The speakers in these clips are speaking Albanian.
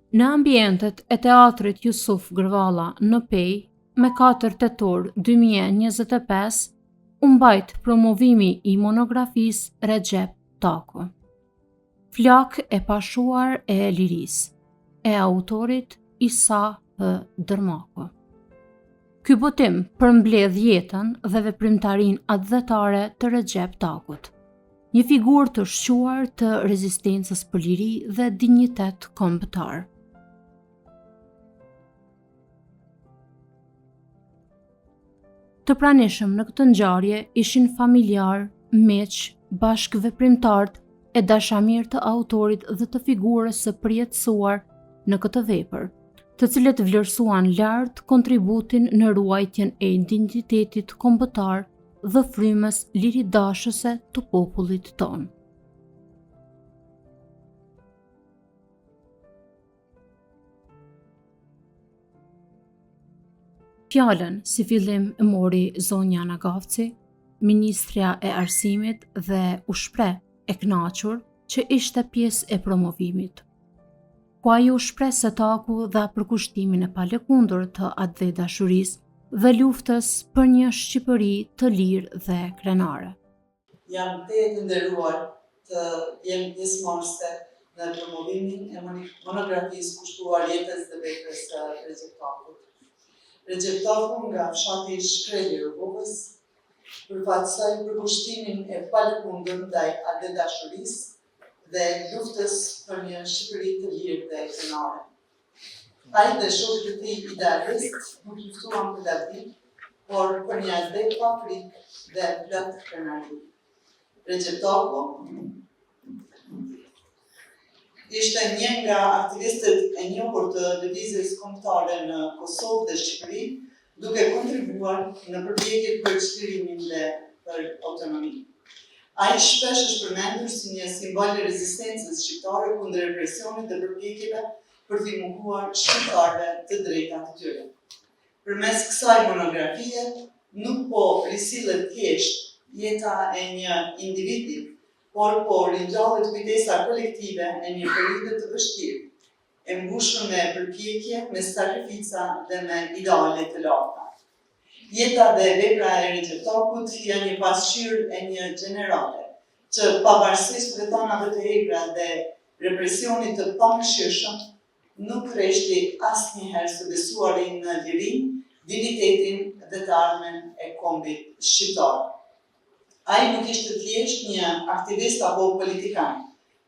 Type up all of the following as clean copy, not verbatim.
Në ambientet e teatrit Jusuf Gërvalla në Pej, me 4 tetor 2025, u mbajt promovimi i monografisë Recep Taku. Flak e pashuar e lirisë, e autorit Isa H. Dërmaku. Ky botim përmbledh jetën dhe veprimtarinë atdhetare të Recep Takut, një figurë të shquar të rezistencës për liri dhe dinjitet kombëtar. Të pranishëm në këtë ngjarje ishin familjar, miq, bashkëveprimtarët e dashamirë të autorit dhe të figurës së përjetësuar në këtë vepër, të cilët vlerësuan lart kontributin në ruajtjen e identitetit kombëtar dhe frymës liridashëse të popullit tonë. Fjalën si fillim e mori zonja Nagafci, ministrja e arsimit, dhe u shpreh e kënaqur që ishte pjesë e promovimit. Ku ai u shpreh se Taku dha përkushtimin e palëkundur të atë dashurisë dhe luftës për një Shqipëri të lirë dhe krenare. Jam të nderuar të jem pjesëmarrëse në promovimin e monografisë kushtuar jetës dhe veprës së Recep Takut. Recep Taku nga fshati i Shkreli i Rrugës përfaqësoi përkushtimin e palëkundur ndaj atë dashurisë dhe luftës për një Shqipëri të lirë dhe krenare. Ai dhe shokët e tij idealist nuk luftuan për lavdi, por për një ide pa frikë dhe plot krenari. Recep Taku ishte një nga aktivistët e njohur të lëvizjes kombëtare në Kosovë dhe Shqipëri, duke kontribuar në përpjekjet për çlirimin dhe për autonomi. Ai shpesh është përmendur si një simbol i rezistencës shqiptare kundër represionit dhe përpjekjeve për t'i munguar shqiptarëve të drejtat e tyre. Përmes kësaj monografie nuk po risillet thjesht jeta e një individi, por po ringjallet kujtesa kolektive e një periudhe të vështirë, e mbushur me përpjekje, me sakrifica dhe me ideale të larta. Jeta dhe vepra e Recep Takut janë një pasqyrë e një gjenerale, që pavarësisht vetanave të egra dhe represionit të pamëshirshëm, nuk rreshti asnjëherë së besuarin në lirinë, dignitetin dhe të ardhmen e kombit shqiptar. Ai nuk ishte thjesht një aktivist apo politikan,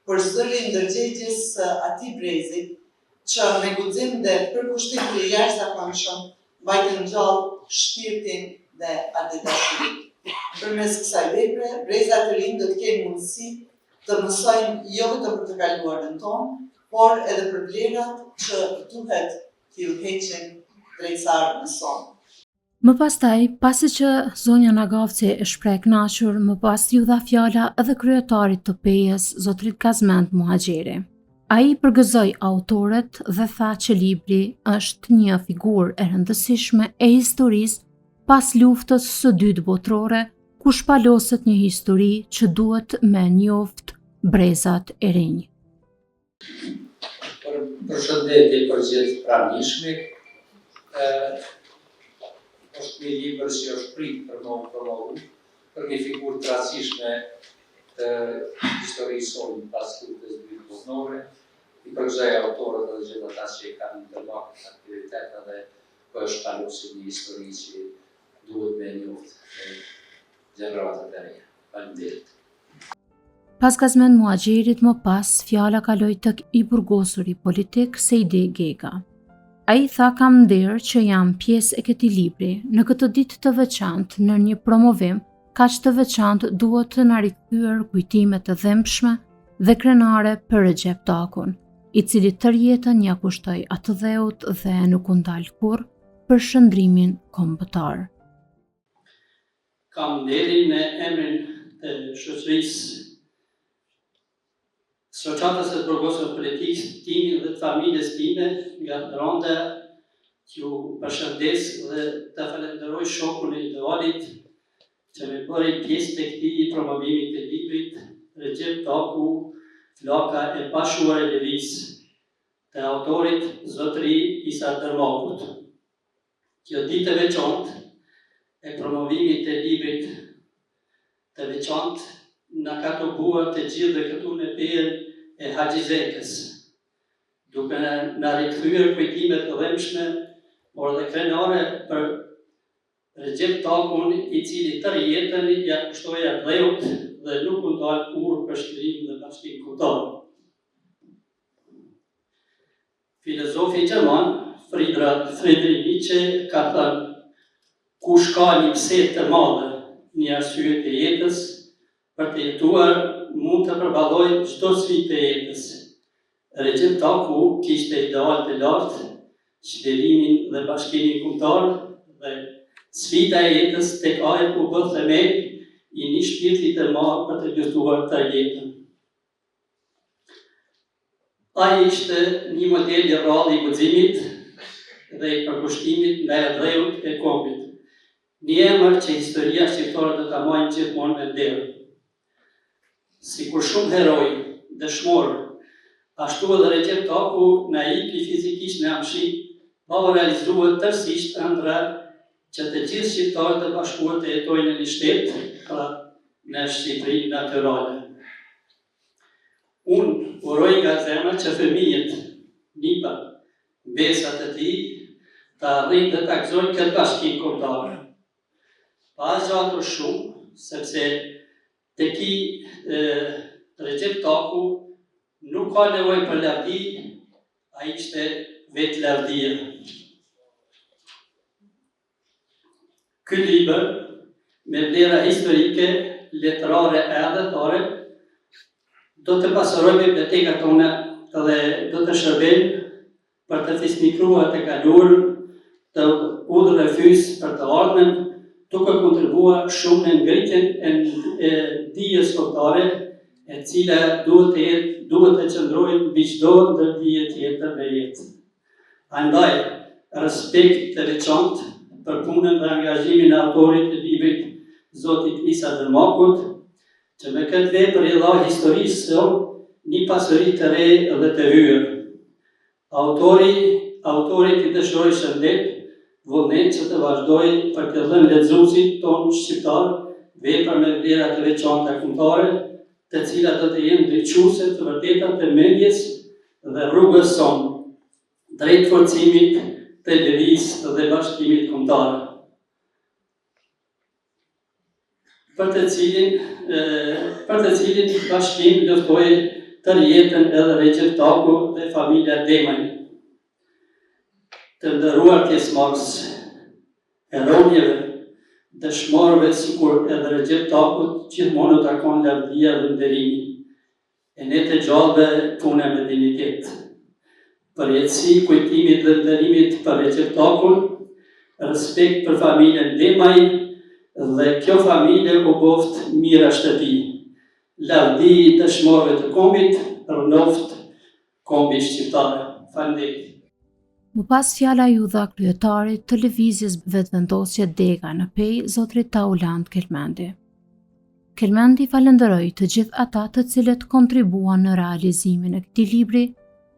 por zëri ndërgjegjës së atij brezi që me guxim dhe përkushtim të jashtëzakonshëm mbajtën gjallë shpirtin dhe atë dashurinë. Përmes kësaj vepre, brezat të rinj do të kenë mundësi të mësojnë jo vetëm për të kaluarën tonë, por edhe për vlerat që duhet t'i udhëheqin drejt së ardhmës sonë. Më pastaj, pasi që zonja Nagafci e shpreh kënaqur, më pas ju dha fjala edhe kryetarit të Pejës, zotrit Kazmend Muhaxheri. Ai përgëzoi autorët dhe tha që libri është një figurë e rëndësishme e historisë pas luftës së dytë botërore, ku shpaloset një histori që duhet me njoft brezat e rinj. Përshëndetje për gjithë pranishmit. Është një libër që është prit për promovu për një figurë të rastishme të historisë sonë pas luftës dytë botërore. I përgëzoj autorët dhe gjithë ata që i kanë ndërmarrë aktivitetet dhe po është shpalosi një histori që duhet me njoftë gjeneratat e reja. Faleminderit. Pas Kazmend Muhaxherit më pas, fjala kaloi tek i burgosuri politik Sejdi Gega. Ai tha kam nder që jam pjesë e këtij libri, në këtë ditë të veçantë, në një promovim kaq të veçantë duhet të na rikthyer kujtime të dhëmshme dhe krenare për Recep Takun, i cili tërë jetën ja kushtoi atë dheut dhe nuk u ndal kurrë për shndrimin kombëtar. Kam nderin në emrin të shoqërisë shoqatës së burgosur politikës time dhe të familjes time, nga rënda që ju përshëndes dhe të falenderoj shokun e idealit që me bëri pjesë të këtij promovimi të librit Recep Taku, flaka e pashuar e lëvizjes. të autorit Zotëri Isa Dërmakut. Kjo ditë e veçantë e promovimit të librit të veçantë na ka të bua të gjithë dhe këtu në pejen e Haxhizekës, duke na rikthyer kujtimet të dhëmshme, por dhe krenare për Recep Takun, i cili tërë jetën ja kushtoi dheut dhe nuk u ndal kurrë për shkrim dhe bashkim kombëtar. Filozofi gjerman Friedrich Nietzsche ka thënë: kush ka një pse të madhe, një arsye të jetës, për të jetuar mund të përballojë çdo sfidë të jetës. Recep Taku kishte ideal të lartë, çlirimin dhe bashkimin kombëtar, dhe sfida e jetës tek ai u bë themel i një shpirti të madh për të luftuar të jetën. Ai ishte një model i rrallë i guximit dhe i përkushtimit ndaj dheut e kombit. Një emër që historia shqiptare do ta marrë gjithmonë me nder. Sikur shumë heroj dëshmor, ashtu edhe Recep Taku na ipi fizikisht në amshi, pa u realizuar tërësisht ëndra që të gjithë shqiptarët e bashkuar të jetojnë në një shtet, pra në Shqipërinë natyrale. Unë uroj nga zemra që fëmijët, nipa, besat e tij, të arrijnë dhe të gëzojnë këtë bashkim kombëtar. Pa zgjatur shumë, sepse teki Recep Taku nuk ka nevojë për lavdi, ai ishte vetë lavdia. Ky libër, me vlera historike, letrare e adhetare, do të pasurojë bibliotekat tona dhe do të shërbejnë për të fisnikruar të kaluarën, të udhërrefys për të ardhmen, duke kontribuar shumë në ngritjen e dijes kombëtare, e cila duhet të qëndrojë mbi çdo ndërdije tjetër në jetë. Andaj, respekt të veçantë për punën dhe angazhimin e autorit të librit Zotit Isa Dërmakut, që me këtë vepër i dha historisë një pasuri të re dhe të hyrë. Autorit i dëshiroj shëndet, vullnet që të vazhdoj për të dhënë lexuesit tonë shqiptar vepra me vlera të veçanta kombëtare, të cilat do të jenë ndriçuese të vërteta të mendjes dhe rrugës sonë, drejt forcimit të lëvizjes dhe bashkimit kombëtar. Për të cilin bashkim luftoi tërë jetën edhe Recep Taku dhe familja Demaj. Të nderuar pjesëmarrës, heronjeve, dëshmorëve sikur edhe Recep Takut, gjithmonë u takon lavdia dhe nderimi, e ne të gjallëve puna me dignitet. Përjetësi kujtimit dhe nderimit për Recep Takun, respekt për familjen Demaj, dhe kjo familje u boft mira shtëpi. Lavdi dëshmorëve të kombit, rënoft kombi shqiptare. Faleminderit. Më pas fjala ju dha kryetarit të lëvizjes vetëvendosje Dega në Pej, zotrit Taulant Kelmendi. Kelmendi falenderoi të gjithë ata të cilët kontribuan në realizimin e këtij libri.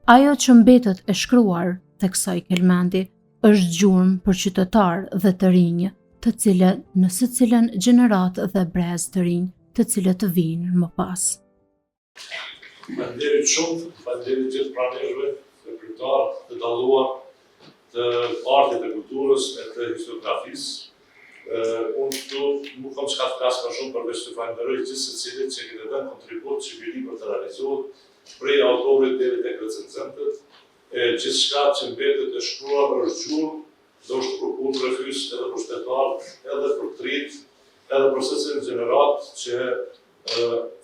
Ajo që mbetet e shkruar tek kësaj Kelmendi është gjurmë për qytetar dhe të rinj, të cilët në secilën gjenerat dhe brez të rinj, të cilët të vinë më pas. Faleminderit shumë, faleminderit gjithë pranishve, të kryetar, të dalluar, të artit e kulturës e të historiografisë. Unë këtu nuk kam çka të flas më shumë përveç të falenderoj gjithë secilit që keni dhënë kontribut që ky libër të realizohet, prej autorit deri tek recenzentët, gjithçka që mbetet e shkruar është gjurmë, do është për udhërrefys edhe për shtetarët, edhe për trit, edhe për secilin gjenerat që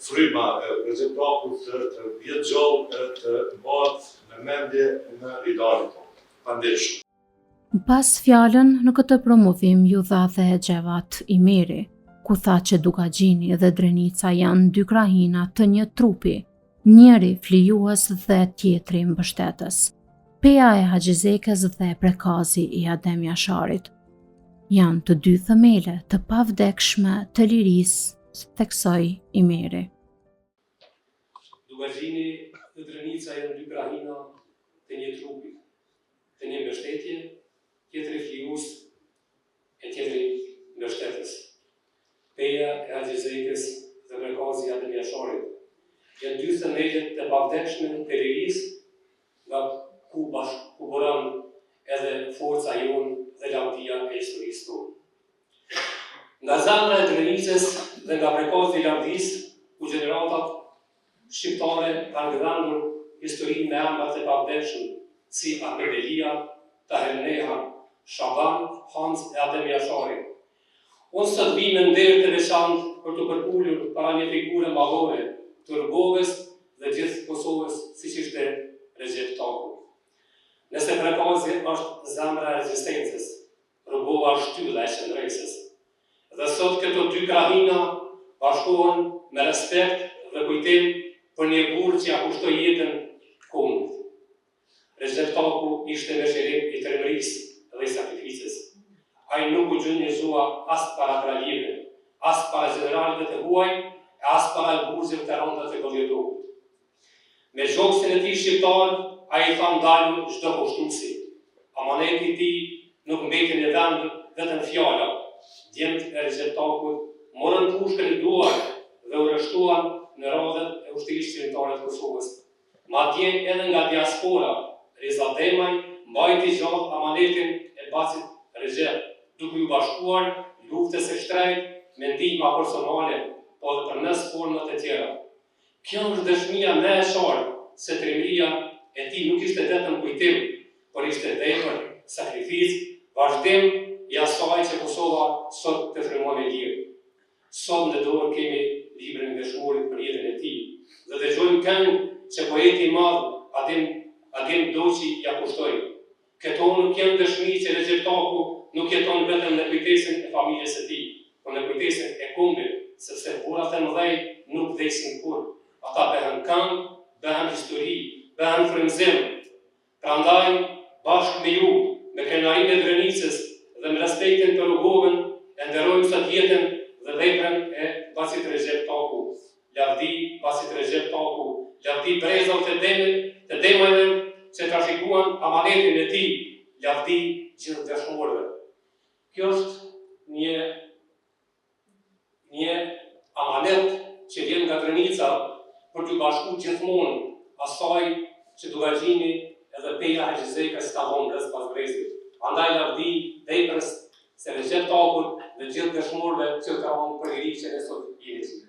fryma e Recep Takut të jetë gjallë të mbahet në mendje në idealit tonë. Faleminderit shumë. Pas fjalën në këtë promovim ju dha dhe Xhevat Imeri, ku tha që Dukagjini dhe Drenica janë dy krahina të një trupi, njëri flijues dhe tjetri mbështetës. Peja e Haxhizekës dhe prekazi i Adem Jasharit janë të dy themele të pavdekshme të lirisë, theksoi Imeri. Dukagjini dhe Drenica janë dy krahina të një trupi, të një mbështetje, tjetri flius e tjetri mbështetës. Peja e Haxhizekës dhe Mërkazi i Adem Jasharit janë dy themelët të pavdekshme të lirisë nga ku buron edhe forca jonë dhe lavdia e historisë tonë. Nga zemra e Drenicës dhe nga Mërkazi i lavdisë, ku gjeneratat shqiptare kanë gdhendur historinë me emra të pavdekshëm si Ahmed Elia, Taher Neha, Shaban, Hans e Adem Jashari. Unë sot vi me nderë të veçantë për të përpullur para një figure madhore të Rrugovës dhe gjithë Kosovës, siç ishte Recep Taku. Nëse Mërkazi është zemra e rezistencës, Rrugova është shtylla e qendresës. Dhe sot këto dy krahina bashkohen me respekt dhe kujtim për një burr që ja kushtoi jetën kombit. Recep Taku ishte mëshirim i tërmërisë dhe i sakrificës. Ai nuk u gjunjëzua as para kraljive, as para generalëve të huaj, e as para burgëve të rënda të Goljetokut. Me gjoksin e tij shqiptar, ai i tha ndalu çdo kushtuesi. Amaneti i tij nuk mbeti në vend vetëm fjala. Djemtë e Recep Takut morën pushkën në duar dhe u rreshtuan në radhët e ushtrisë qendrore të Kosovës. Madje edhe nga diaspora, Reza Demaj mbajti gjallë amanetin e Bacit Recep, duke u bashkuar luftës së shtrejtë me ndihma personale, po dhe përmes format e tjera. Kjo është dëshmia më e qartë se trimëria e tij nuk ishte vetëm kujtim, por ishte vepër, sakrificë, vazhdim i asaj që Kosova sot të frymon e lirë. Sot në dorë kemi librin e Dëshmorit për jetën e tij dhe dëgjojmë këngë që poeti i madh Adem Doçi ja kushtoi. Këto nuk janë dëshmi që Recep Taku nuk jeton vetëm në kujtesën e familjes së tij, por në kujtesën e kombit, sepse burrat e mëdhej nuk vdesin kurrë. Ata bëhen këngë, bëhen histori, bëhen frymëzim. Prandaj, bashkë me ju, me krenarinë e Drenicës dhe me respektin për Rrugovën, e nderojmë sot jetën dhe veprën e Bacit Recep Taku. Lavdi Bacit Recep Taku, lavdi brezave të demajve që trashëguan amanetin e tij, lavdi gjithë dëshmorëve. Kjo është një amanet që vjen nga Drenica për të bashkuar gjithmonë asaj që Dugaxhini edhe Peja Haxhizekës ka vonë brez pas brezit. Andaj lavdi veprës së Recep Takut dhe gjithë dëshmorëve që ka vonë për liriçën e sot jemi.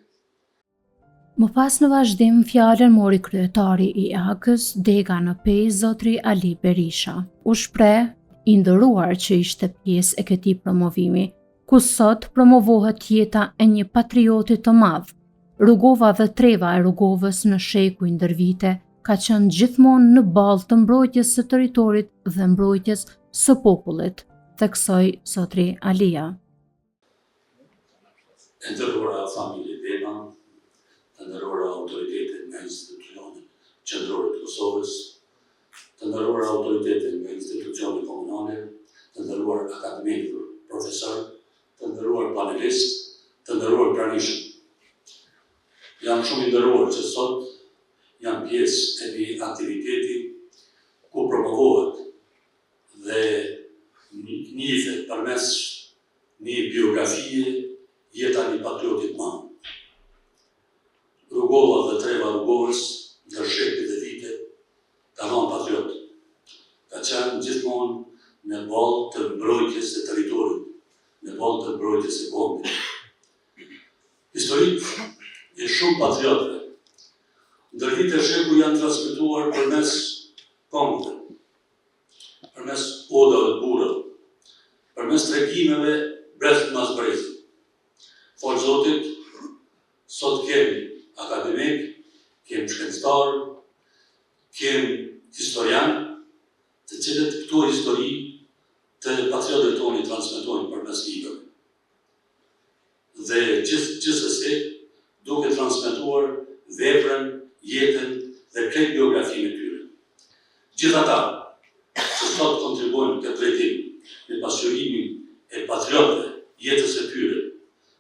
Më pas në vazhdim, fjalën mori kryetari i AK-s Dega në Pej, zotri Ali Berisha. U shpreh i nderuar që ishte pjesë e këtij promovimi, ku sot promovohet jeta e një patrioti të madh. Rrugova dhe treva e Rrugovës në sheku i ndër vite ka qenë gjithmonë në ballë të mbrojtjes së territorit dhe mbrojtjes së popullit, theksoi zotri Alia. E nderuara familje Dema, të nderuara autoritetet nga institucionet qendrore të Kosovës, të nderuara autoritetet nga institucionet komunale, të nderuar akademikë, profesor, të nderuar panelistë, të nderuar pranishëm. Jam shumë i nderuar që sot jam pjesë e një aktiviteti ku promovohet dhe njihet përmes një biografie jeta një patriotit madh. Rrugova dhe treva Rrugovës ndër shekujt e vite ka qenë patriot. Ka qenë gjithmonë në ballë të mbrojtjes së territorit, në ballë të mbrojtjes së kombit. Historitë e shumë patriotëve ndër vite sheku janë transmetuar përmes këngëve, përmes odave të burrave, përmes tregimeve brez mas brezi. Fort Zotit, sot kemi akademik, kemi shkencëtar, kemi historian, të cilët këto histori të patriotëve tonë i transmetojnë përmes librave. Dhe gjithsesi duke transmetuar veprën, jetën dhe krejt biografinë e tyre. Gjithë ata që sot kontribuojnë këtë drejtim në pasqyrimin e patriotëve, jetës së tyre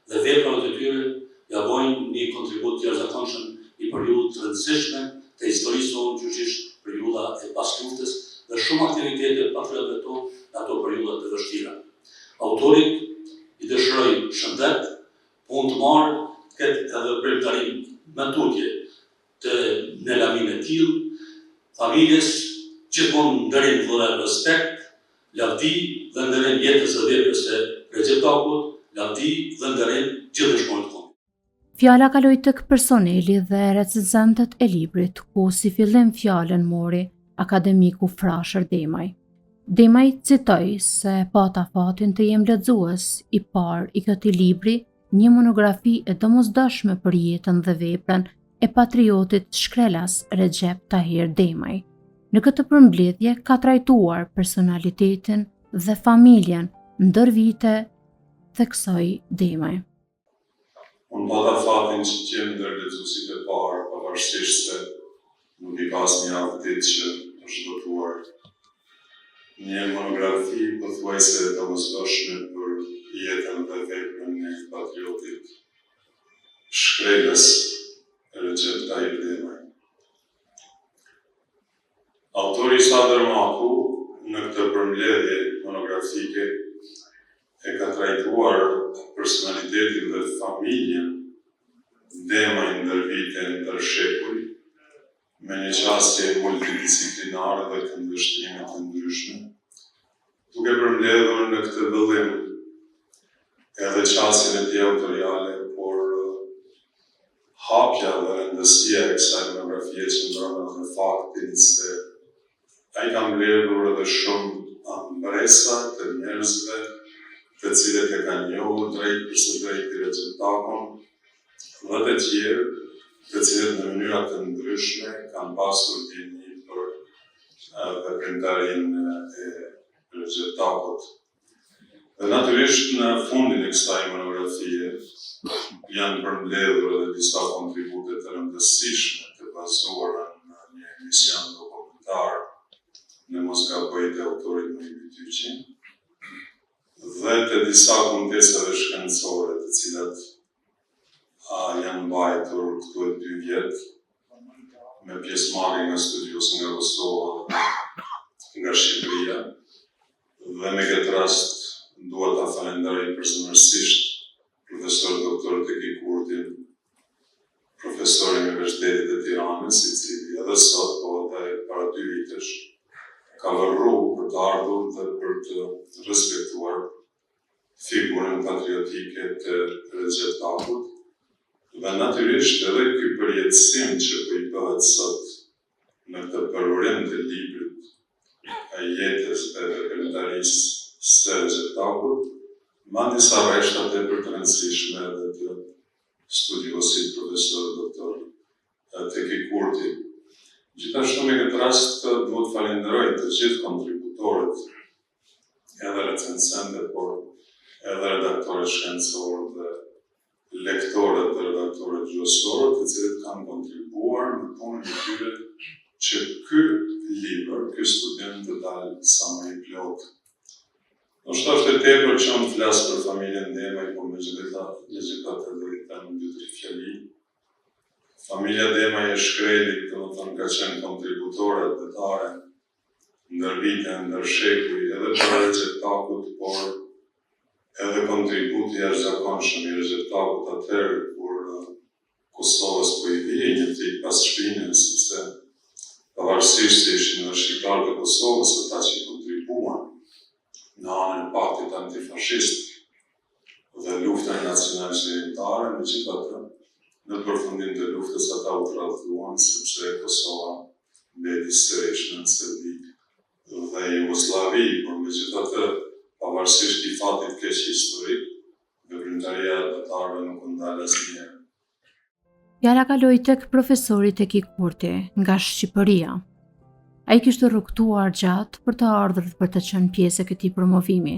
dhe veprave të tyre, ja bojnë një kontribut të jashtëzakonshëm në periudhë të rëndësishme të historisë tonë, që është periudha e pas luftës dhe shumë aktivitete patriotëve tonë në ato periudha të vështira. Autorit i dëshiroj shëndet, punë të marrë, këtë edhe premtarim me tutje të në lamin e tillë, familjes gjithmonë ndërim dhe respekt, lavdi dhe ndërim jetës dhe veprës së Recep Takut, lavdi dhe ndërim gjithëshmon të konë. Fjala kaloi tek personeli dhe recenzentët e librit, ku si fillim fjalën mori akademiku Frashër Demaj. Demaj citoi se pata fatin të jem lexues i parë i këtij libri, një monografi e domosdoshme për jetën dhe veprën e patriotit shkrelas Recep Tahir Demaj. Në këtë përmbledhje ka trajtuar personalitetin dhe familjen ndër vite, theksoi Demaj. Unë pata fatin që t'jem ndër lexuesit e parë, pavarësisht se nuk i pas një aktit që është votuar. Një monografi pothuajse e domosdoshme për jetën dhe veprën e patriotit shkrelas Recep Tahir Demaj. Autori Sader Maku në këtë përmbledhje monografike e ka trajtuar personalitetin dhe familjen Demaj ndër vite ndër shekuj, me një qasje multidisciplinare dhe këndvështrime të ndryshme, duke përmbledhur në këtë vëllim edhe qasjen e tij autoriale, por hapja dhe rëndësia e kësaj monografie qëndron në faktin se ai ka mbledhur edhe shumë ambresa të njerëzve të cilët e kanë njohur drejt për së drejti Recep Takun dhe të tjerë të cilët në mënyra të ndryshme kanë pasur dini për veprimtarinë e Recep Takut. Dhe natyrisht në fundin e kësaj monografie janë përmbledhur edhe disa kontribute të rëndësishme të bazuara në një emision dokumentar në mos gaboj të autorit Muhimi Tyçi, dhe të disa kundesave shkencore të cilat janë mbajtur këtu e 2 vjet me pjesëmarrje nga studios nga Kosova, nga Shqipëria, dhe me këtë rast dua ta falenderoj përsërisht profesor doktor Teki Kurtin, profesor i Universitetit të Tiranës, i cili edhe sot, po edhe para 2 vitesh, ka vërru për të ardhur dhe për të respektuar figurën patriotike të Recep Takut, dhe natyrisht edhe ky përjetësim që po i bëhet sot në këtë përurim të librit e jetës dhe veprimtarisë së Recep Takut, ma disa rreshta tepër të rëndësishme edhe të studiosit profesor doktor Teki Kurti. Gjithashtu me këtë rast duhet falenderoj të gjithë kontributorët, edhe recensentët, por edhe redaktorët shkencorë dhe lektorët dhe redaktorët gjuhësorë, të cilët kanë kontribuar në punën e tyre që ky libër, ky studim të dalë sa më i plotë. Ndoshta është e tepër që unë flas për familjen Demaj, po megjithatë do i them 2-3 fjali. Familja Demaj e shkrelit, domethënë ka qenë kontributore detare ndër vite, ndër shekuj, edhe për Recep Takut, por edhe kontributi jashtëzakonshëm i Recep Takut atëherë kur Kosovës po i vije një tik pas shpinën, sepse pavarësisht se ishin edhe shqiptarët e Kosovës ata që kontribuan në anën e paktit antifashist dhe luftën nacional-shqiptare, megjithatë në përfundim të luftës ata u tradhtuan sepse Kosova mbeti sërish në Serbi dhe Jugosllavi, por megjithatë pavarësisht i fatit keq historik, veprimtaria e ata nuk u ndal asnjëherë. Fjala kaloi tek profesori Teki Kurti nga Shqipëria. Ai kishte rrugtuar gjatë për të ardhur për të qenë pjesë e këtij promovimi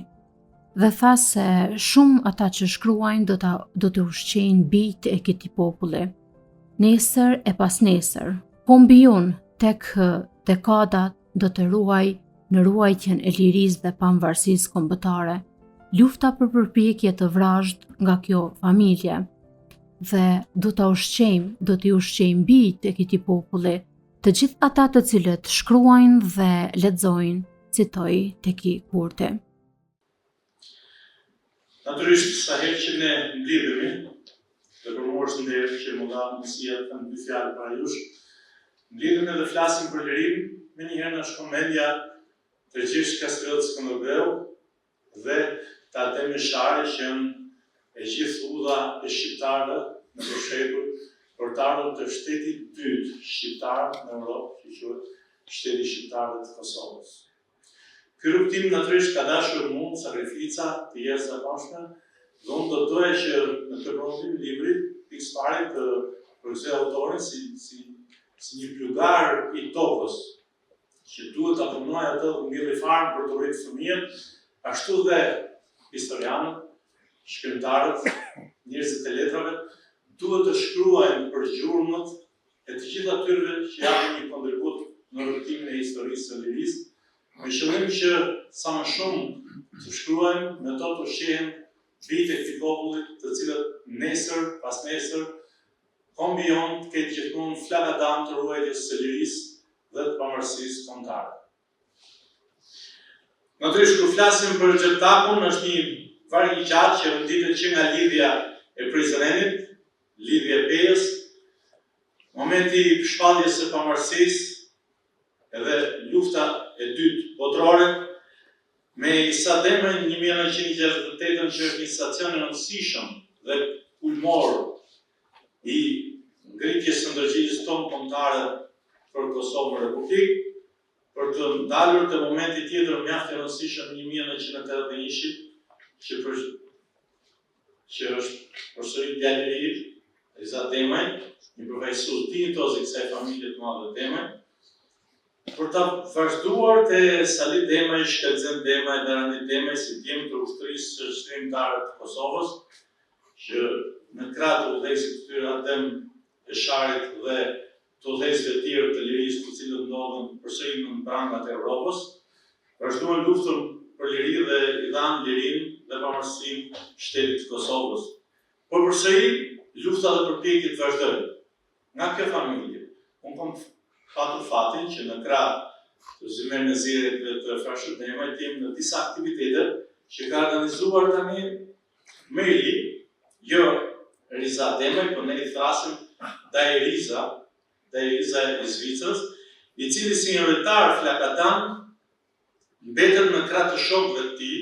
dhe tha se shumë ata që shkruajnë do të ushqejnë bijtë e këtij populli. Nesër e pas nesër, kombi unë tek dekadat do të ruaj në ruajtjen e lirisë dhe pavarësisë kombëtare, lufta për përpjekje të vrazhd nga kjo familje, dhe do t'i ushqejmë bijtë e këtij populli të gjithë ata të cilët shkruajnë dhe lexojnë, citoj Teki Kurti. Natyrisht, sa herë që ne mblidhemi, dhe për mua është nderë që më dha mundësia të them dy fjalë para jush, mblidhemi dhe flasim për lirim, menjëherë na shkon mendja të Gjergj Kastrioti Skënderbeu dhe të Adem Meshari që janë e gjithë udha e shqiptarëve në këtë shekull për të ardhur të shtetit dytë shqiptar në Europë, që quhet Shteti i Shqiptarëve të Kosovës. Ky rrugtim natyrisht ka dashur mund sakrifica të jashtëzakonshme, dhe unë do doja që në këtë promovim libri pikë pare të përkthej autorin si një plugar i tokës, që duhet ta punojë atë mbylli farm për të rritur fëmijët, ashtu dhe historianët, shkrimtarët, njerëzit e letrave duhet të shkruajnë për gjurmët e të gjithë atyre që japin një kontribut në rrugtimin e historisë së lirisë, me qëllim që sa më shumë të shkruajmë me to të shihen bitë e këtij populli, të cilët nesër pas nesër kombion të ketë gjithmonë flaka dam të ruajtjes së lirisë dhe të pavarësisë kombëtare. Natyrisht kur flasim për Xheptakun, është një varg i gjatë që renditet që nga lidhja e Prizrenit, lidhja e Pejës, momenti i shpalljes së pavarësisë, edhe lufta e dytë botërore, me Isa Demën 1968 që është një stacion i rëndësishëm dhe kulmor i ngritjes së ndërgjegjësisë tonë kombëtare për Kosovën Republikë, për të ndalur te momenti tjetër mjaft i rëndësishëm 1981 që është përsëri djali i ri, Isa Demaj, një përfaqësues dinjitoz i kësaj familje të madhe Demaj, për ta vazhduar te Sali Demaj, Shkelzen Demaj, Darani Demaj, si djemë të ushtrisë shkrimtare të Kosovës, që në krah të udhëheqësit të tyre Adem Esharit dhe të udhëheqësve të tjerë të lirisë, të cilët ndodhen përsëri në prangat e Evropës, vazhduan luftën për liri dhe i dhanë lirinë dhe pavarësinë shtetit të Kosovës. Por përsëri lufta dhe përpjekjet vazhdojnë. Nga kjo familje, unë kam patur fatin që në krah të Zymer Nezirit dhe të Frashët Demaj të jemi në disa aktivitete që ka organizuar tani Meli, jo Riza Demaj, por ne i thrasim Dajeriza e Zvicrës, i cili si një retar flakadam mbetet në krah të shokëve të tij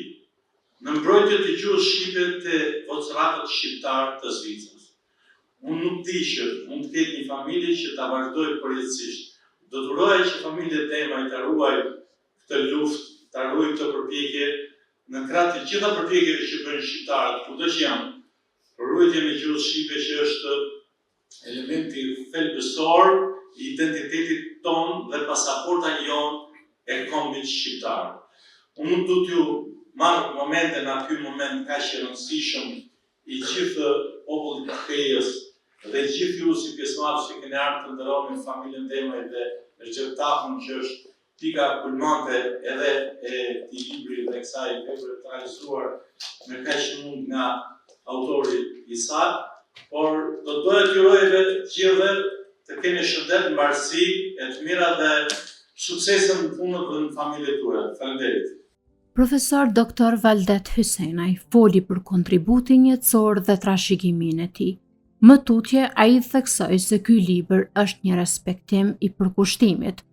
në mbrojtje të gjuhës shqipe të voceratët shqiptar të Zvicrës. Unë nuk di që mund të ketë një familje që ta vazhdojë përjetësisht. Do të uroj që familjet e Demaj ta ruajë këtë luftë, ta ruajë këtë përpjekje në krah të gjitha përpjekjeve që bëjnë shqiptarët, kudo që janë, për ruajtjen e gjuhës shqipe që është elementi thelbësor i identitetit tonë dhe pasaporta jonë e kombit shqiptar. Unë nuk do t'ju marr momente në ky moment kaq i rëndësishëm i gjithë popullit të Pejës dhe gjithë ju si pjesëmarrës që keni ardhur të ndërroni familjen Demaj dhe në Xheptakun që është pika kulmante edhe e këtij libri dhe kësaj vepre të realizuar me kaq shumë nga autori i saj, por do të doja t'ju uroj gjithëve të keni shëndet, mbarësi e të mira dhe suksese në punët dhe në familjet tuaja. Faleminderit. Profesor Dr. Valdet Hysenaj foli për kontributin jetësor dhe trashëgimin e tij. Më tutje, ai theksoi se ky libër është një respektim i përkushtimit.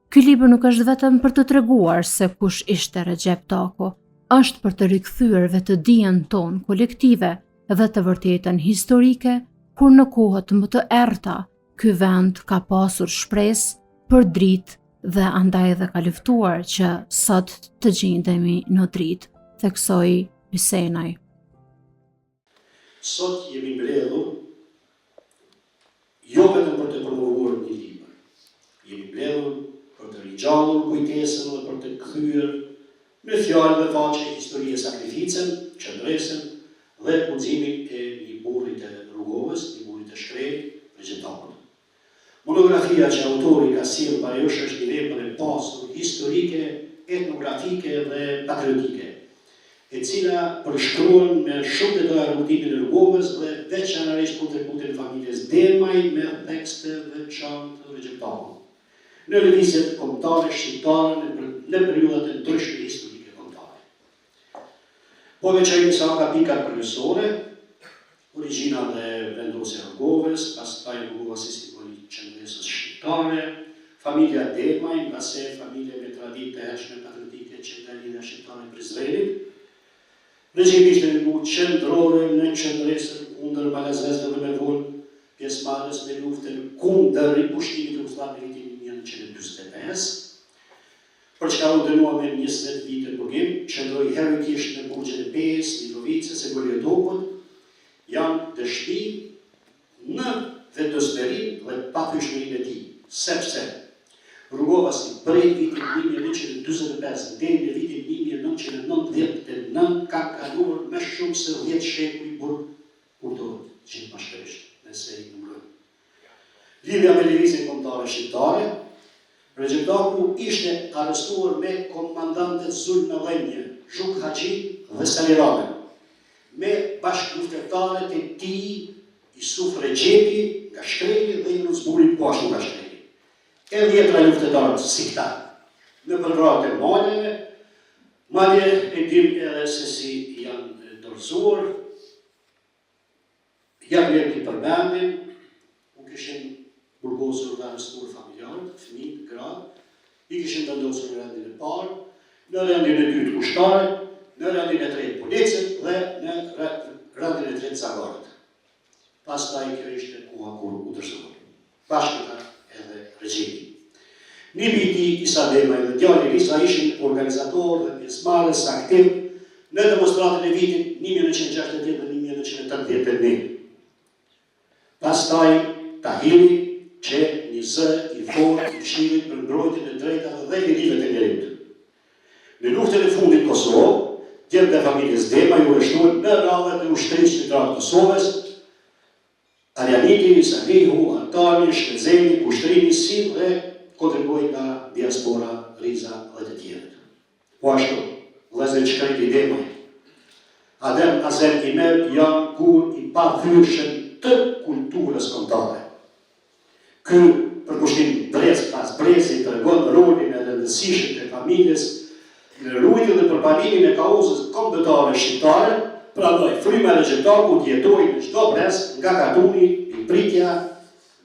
Ky libër nuk është vetëm për të treguar se kush ishte Recep Taku, është për të rikthyer vetë dijen tonë kolektive dhe të vërtetën historike, kur në kohët më të errta ky vend ka pasur shpresë për dritë dhe andaj dhe ka luftuar që sot të gjendemi në dritë, theksoi Hysenaj. Sot jemi mbledhur jo vetëm për të promovuar një libër. Jemi mbledhur për të ringjallur kujtesën dhe për të kthyer me fjalë dhe faqe historinë e sakrificën, qëndresën dhe punëzimin e një burri të rrugovës, një burri të shkretë, Recep Taku. Monografia që autori ka sjellë para jush është një vepër e pasur historike, etnografike dhe patriotike, e cila përshkruan me shumë detaje rrugtimin e rrugovës dhe veçanërisht kontributin e familjes Demaj me tekste veçantë të Recep Takut. në lëvizjet kombëtare shqiptare në periudat e ndryshme historike kombëtare. Po veçojmë disa nga pikat kryesore, origjina dhe vendosja e rrugovës, pastaj rrugova si simbolik qendresës shqiptare, familja Demaj, nga se familje me traditë të hershme patriotike që nga lidhja shqiptare e Prizrenit. Regjimi ishte një qendrore në qendresën kundër malazezëve me vol, pjesëmarrës në luftën kundër ripushtimit jugosllav në vitin 1945, për çka u dënua me 20 vite burgim, qëndroi heroikisht në burgjen e Pejës, Mitrovicës e Goliatokut, janë dëshmi në vetëdijsmërinë dhe pathyeshmërinë e tij, sepse rrugovasi prej vitit 1945 deri në vitin 1999 ka kaluar më shumë se 10 shekuj burg kulturë, që bashkërisht, nëse i numërojmë. Lidhja me lëvizjen kombëtare shqiptare, Recep Taku ishte arrestuar me komandantet Zulm Allenje, Zhuk Haxhi dhe Sali Rame, me bashkëluftëtarët e tij Isuf Rexhepi nga Shkreli dhe Yunus Buri po ashtu nga Shkreli. E 10 luftëtarët si këta, në përgratë e maleve, madje e dim edhe se si janë dorëzuar, janë lërë të përmendin, u kishin burgosur dhe arrestuar familjarët, fëmijët, gratë, i kishin vendosur në rendin e parë, në rendin e dytë ushtarët, në rendin e tretë policët dhe në rendin e tretë zagarët. Pastaj kjo ishte koha kur u dorëzuar. Bashkëta edhe regjimi. Nipi i tij Isa Demaj dhe djali Risa ishin organizatorë dhe pjesëmarrës aktiv në demonstratën e vitit 1960 dhe 1981. Pastaj Tahiri, që një zë i fortë i Këshillit për mbrojtjen e drejtave dhe lirive të njerëzit. Në luftën e fundit Kosovë, djemt dhe familjes Demaj u arrestuan në radhët e ushtrisë shqiptare të Kosovës, Arjaniti, Salihu, Antani, Shkëzeni, Kushtrini, si dhe kontribuojnë nga diaspora, Riza dhe të tjerët. Po ashtu, vëllezër Shkreti Demaj, Adem Azem Imer janë kur i pathyrshëm të kulturës kombëtare. Ky përkushtim brez pas brezi tregon rolin e rëndësishëm të familjes në ruajtjen dhe përbalimin e kauzës kombëtare shqiptare. Prandaj fryma e Recep Takut jetoi në çdo brez nga katuni, pritja,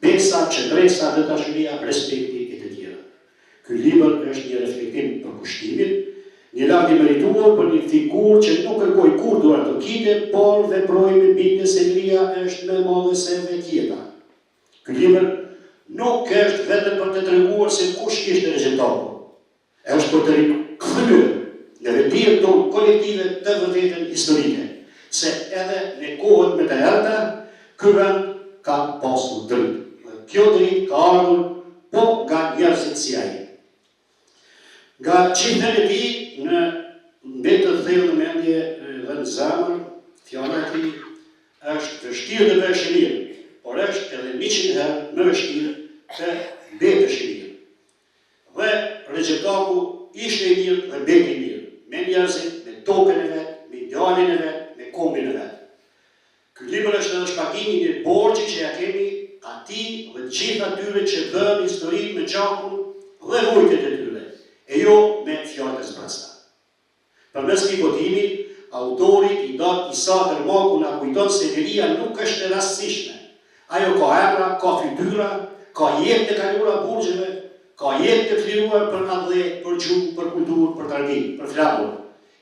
besa, qendresa dhe dashuria, respekti e të tjera. Ky libër është një reflektim për kushtimin, një lart i merituar për një figurë që nuk kërkoi kur duar të kite, por veproi me bindje se liria është më e madhe se vetjeta. Ky libër nuk është vetëm për të treguar se kush ishte Recep Taku, është për të rikthyer në vetdijen tonë kolektive të vërtetën historike, se edhe në kohët më të herta, ky vend ka pasur dritë. Dhe kjo dritë ka ardhur po nga njerëzit si ai. Nga çiften e tij në mbetet thellë në mendje dhe në zemër, fjala e tij është vështirë të bësh mirë, por është edhe 100 herë më vështirë të mbetesh i mirë. Dhe Recep Taku ishte i mirë dhe mbeti i mirë, me njerëzit, me tokën e vet, me idealin e vet, me kombin e vet. Ky libër është edhe shpagimi i një borxhi që ja kemi atij dhe të gjithë atyre që bën historinë me gjakun dhe vujtjet e tyre, e jo me fjalë të zbrasta. Përmes këtij botimi, autori i dat Isa Dermaku na kujton se liria nuk është e rastësishme. Ajo ka emra, ka fytyra, ka jetë të kaluara burgjeve, ka jetë të fliruar për madhe, për gjuhë, për kulturë, për traditë, për flatur.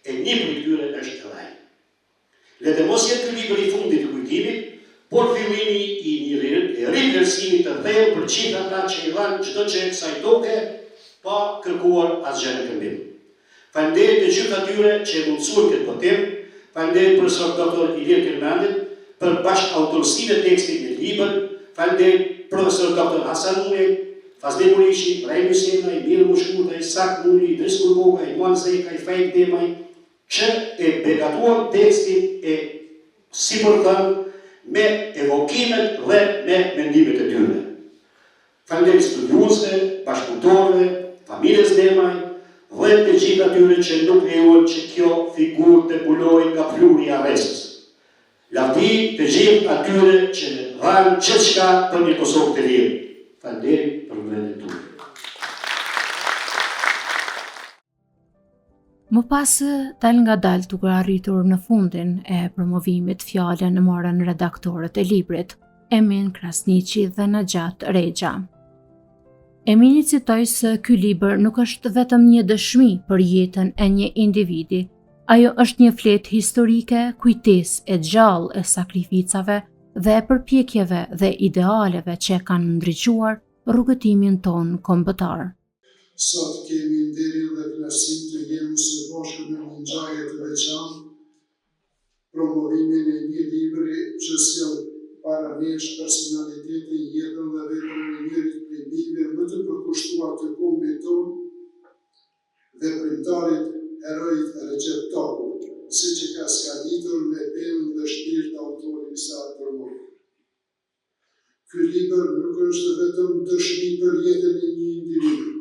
E një prej tyre është edhe ai. Le të mos jetë ky libër i fundit të kujtimit, por fillimi i një rivlerësimi të thellë për gjithë ata që i dhanë çdo gjë kësaj toke pa kërkuar asgjë në këmbim. Faleminderit të gjithë atyre që e mundsuan këtë botim, faleminderit profesor doktor Ilir Kelmendit për bashkëautorsinë e tekstit në libër, faleminderit profesor doktor Hasan Muni, Fazli Murishi, Ibrahim Husena, Emir Mushkuta, Isak Muni, Idris Kurboga, Iman Zeka, Faik Demaj, që e begatuan tekstin e si për thënë me evokimet dhe me mendimet e tyre. Faleminderit studiuesve, bashkëpunëtorëve, familjes Demaj dhe të gjithë atyre që nuk lejuan që kjo figurë të mbulojë nga fluri i arrestës. Lavdi të gjithë atyre që dhanë gjithçka për një Kosovë të lirë. Faleminderit për vëmendjen tuaj. Më pas dal nga dal duke arritur në fundin e promovimit, fjalën morën redaktorët e librit, Emin Krasniqi dhe Najat Rexha. Emini citoi se ky libër nuk është vetëm një dëshmi për jetën e një individi, ajo është një fletë historike, kujtesë e gjallë e sakrificave dhe e përpjekjeve dhe idealeve që kanë ndriçuar rrugëtimin ton kombëtar. Sot kemi nderin dhe kënaqësinë të jemi së bashku në një ngjarje të veçantë, promovimin e një libri që sjell para nesh personalitetin, jetën dhe veprën e njërit prej bijve më të përkushtuar të kombit tonë, veprimtarit, herojit Recep Taku, siç e ka skaditur me penë dhe shpirt autori i saj promovim. Ky libër nuk është vetëm dëshmi për jetën e një individi.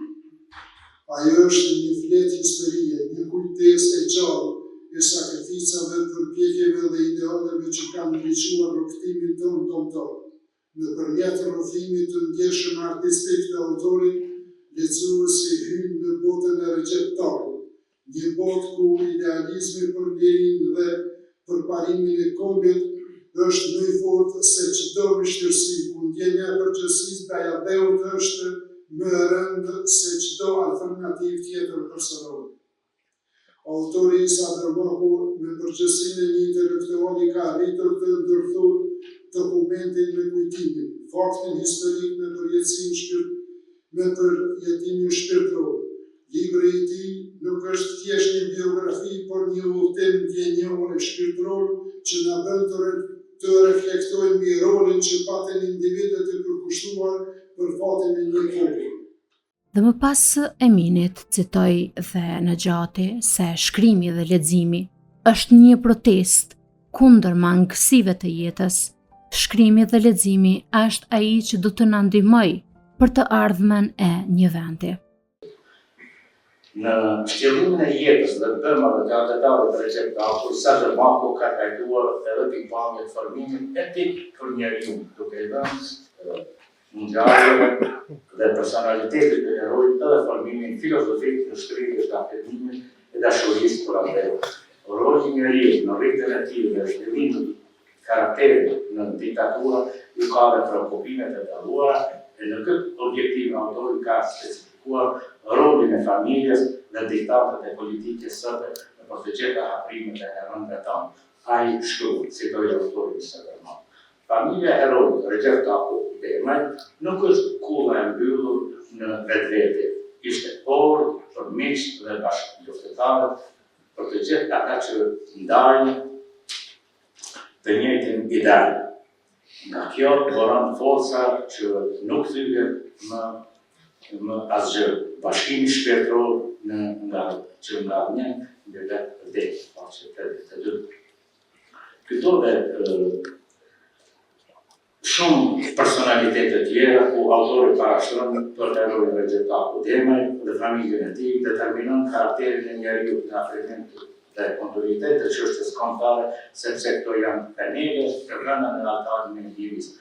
Ajo është një fletë historie, një kujtesë e gjallë e sakrificave, përpjekjeve dhe idealeve që kanë ndriçuar rrugtimin tonë kombëtar. Nëpërmjet rrëfimit të ndjeshëm artistik të autorit, lexuesi hyn në botën e Recep Takut, një botë ku idealizmi për lirinë dhe përparimin e kombit është më i fortë se çdo vështirësi, ku ndjenja e përgjegjësisë ndaj Allahut është më e rëndë se çdo alternativë tjetër personale. Autori Isa Dermaku, me përgjegjësinë e një intelektuali, ka arritur të ndërthurë dokumentin me kujtimin, faktin historik me përjetimin shpirtëror. Libri i tij nuk është thjesht një biografi, por një udhëtim ndjenjor e shpirtëror që na bën të reflektojmë mbi rolin që patën individët e përkushtuar për fatin e një populli. Dhe më pas Eminit citoi dhe Najati se shkrimi dhe leximi është një protestë kundër mangësive të jetës. Shkrimi dhe leximi është ai që do të na ndihmojë për të ardhmen e një vendi. Në shtjellimin e jetës dhe dëmave të atëtarëve të Recep Takut, Isa Dermaku ka trajtuar edhe pikpamjen e formimit etik për njeriu, duke dhënë ngjarjeve dhe personalitetit të herojit edhe formimin filozofik të shkrimit të akademimit e dashurisë për Allahun. Roli i njeriu në rritjen e tij dhe zhvillimin karakterit në diktatura ju ka dhe preokupimet e dalluara, e në këtë objektiv autori ka specifikuar rolin e familjes dhe diktatat e politikës sëbe në për të gjitha haprimet e herënve tonë. Ai shkruaj, citoi autori Isa Dermaku. Familja e herojit Recep Taku Demaj nuk është kulla e mbyllur në vetvete. Ishte orë për miq dhe bashkëluftëtarët për të gjithë ata që ndajnë të njëjtin ideal. Nga kjo boron forca që nuk thyhet më asgjë. Bashkimi shpirtëror që ngarnjen mbi vetë vdekje, faqe 32. Këto dhe shumë personalitete tjera ku autori parashtron për herojin Recep Taku Demaj dhe familjen e tij, determinon karakterin e njeriu në afrimim dhe kontinuitet të çështjes kombëtare, sepse këto janë penele të rënda në altarin e individit.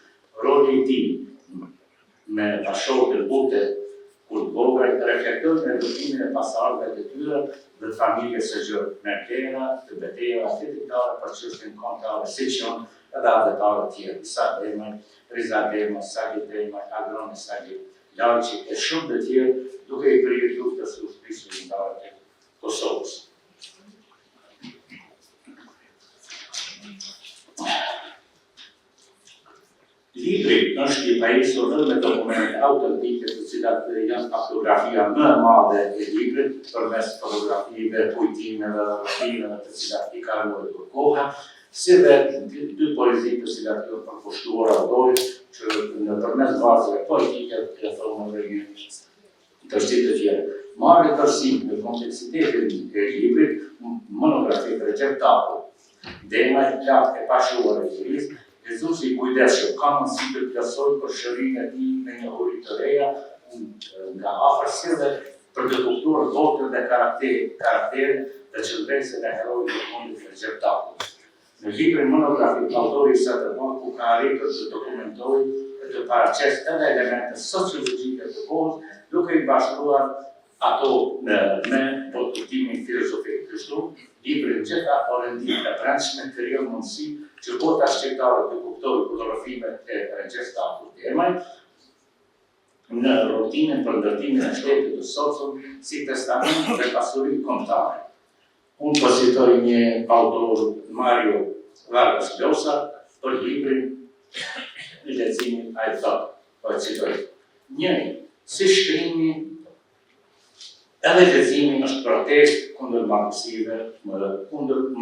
Roli i tij me bashkëshortën Bute Kurtbogaj reflekton në ndërtimin e pasardhëve të tyre dhe të familjes së gjerë, me plera të betejave fetare për çështjen kombëtare, siç janë edhe atëtarë tjerë, Isa Demaj, Riza Demaj, Sali Demaj, Agrone Sali, Laçi e shumë të tjerë, duke i prirë luftës së ushtrisë shqiptare të Kosovës. Libri është i pajisur edhe me dokumente autentike, të cilat janë faktografia më e madhe e librit, përmes fotografive, kujtimeve, rrëfimeve të cilat i ka ruajtur koha, si dhe dy poezi të cilat janë përkushtuar autorit që nëpërmes vargëve poetike të formave të shtit të tjera. Marrë tërësim në kompleksitetin e librit, monografi të Recep Taku Demaj, plak e pashuar e lirisë, lexuesi i kujdesshëm ka mundësi të plotësojë përshërimin e tij me një uri të reja nga afërsia dhe për të kuptuar votën dhe karakterin dhe qëndresën e herojit të fundit Recep Taku. Në librin monografik, autori Isa Dermaku ka arritur të dokumentojë e të paraqesë edhe elemente sociologjike të kohës, duke i bashkëruar ato me përkutimin filozofik. kështu, libri në gjitha orëndimet e brendshme krijon mundësi që bota shqiptare të kuptojë fotografimet e Recep Temaj në rutimin për ndërtimin e shtetit të sotshëm si testament dhe pasuri kombëtare. Unë po citoj një autor, Mario Vargas Llosa, për librin i leximit ai thotë, po citoj: "Njëri, si shkrimi edhe leximi është protestë kundër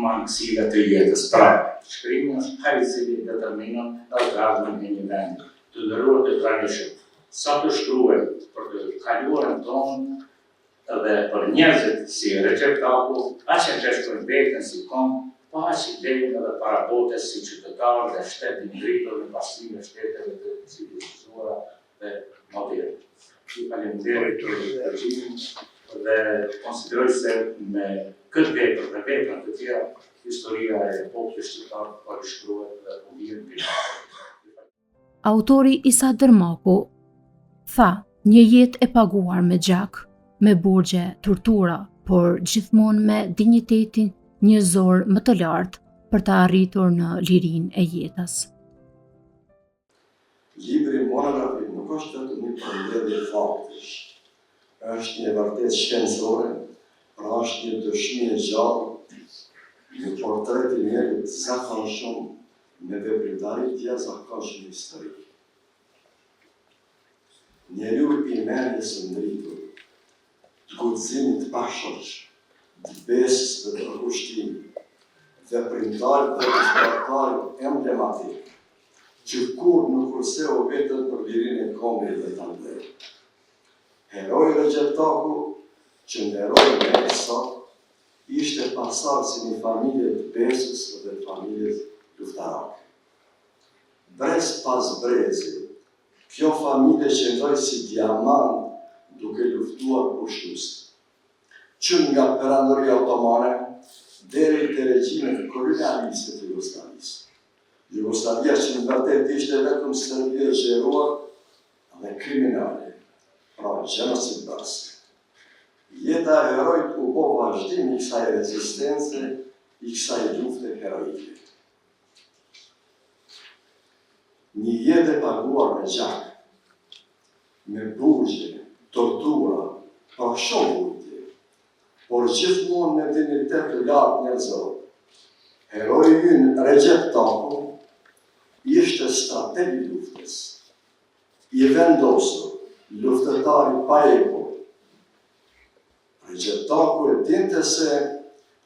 mangësive të jetës. Pra, shkrimi është ai i cili determinon algoritmin e një vendi, të ndëruar të pranishëm. Sa të shkruajmë për të kaluarën tonë dhe për njerëzit si Recep Taku, aq e gjeshtojnë veten si kom, pa aq i lejnë edhe parabotes si qytetarë dhe shtetë i ngritur në pasime shteteve të civilizuara dhe moderne." Ju faleminderit për përgjimin dhe konsideroj se me këtë vepër dhe veprën të tjera, historia e popullit shqiptar po rishkruhet dhe u vjen mbi. Autori Isa Dërmaku tha: "Një jetë e paguar me gjak, me burgje, tortura, por gjithmonë me dinjitetin njerëzor më të lartë për të arritur në lirinë e jetës." Libri monografik nuk është vetëm një përmbledhje faktish, është një vërtet shkencore, pra është një dëshmi e gjallë, një portret i njerit zakonshëm me veprimtari të jashtëzakonshëm historik. Njeriu i mendjes së ndritur, të guximit të pashoq, të besës dhe të përkushtimit, veprimtar dhe zbartar emblematik, që kur nuk kurseu vetëm për lirinë e kombit dhe të ndërë. Heroi Recep Taku, që nderoi me sot, ishte pasar si një familje të besës dhe familjes luftarake. Brez pas brezi, kjo familje qëndroi si diamant duke luftuar kushtues. Që nga perandoria otomane deri te regjimet kolonialiste të Jugosllavisë. Jugoslavia që në vërtet ishte vetëm Serbia e zgjeruar dhe kriminale, pra gjenocid bërës. Jeta e herojt u bo vazhdim i kësaj rezistence, i kësaj lufte heroike. Një jetë e paguar me gjak, me burgje, tortura, pa shohujtje, por gjithmonë me dignitet të lartë njerëzor. Heroi ynë Recep Taku ishte strateg i luftës, i vendosur, luftëtar i paekur. Recep Taku e dinte se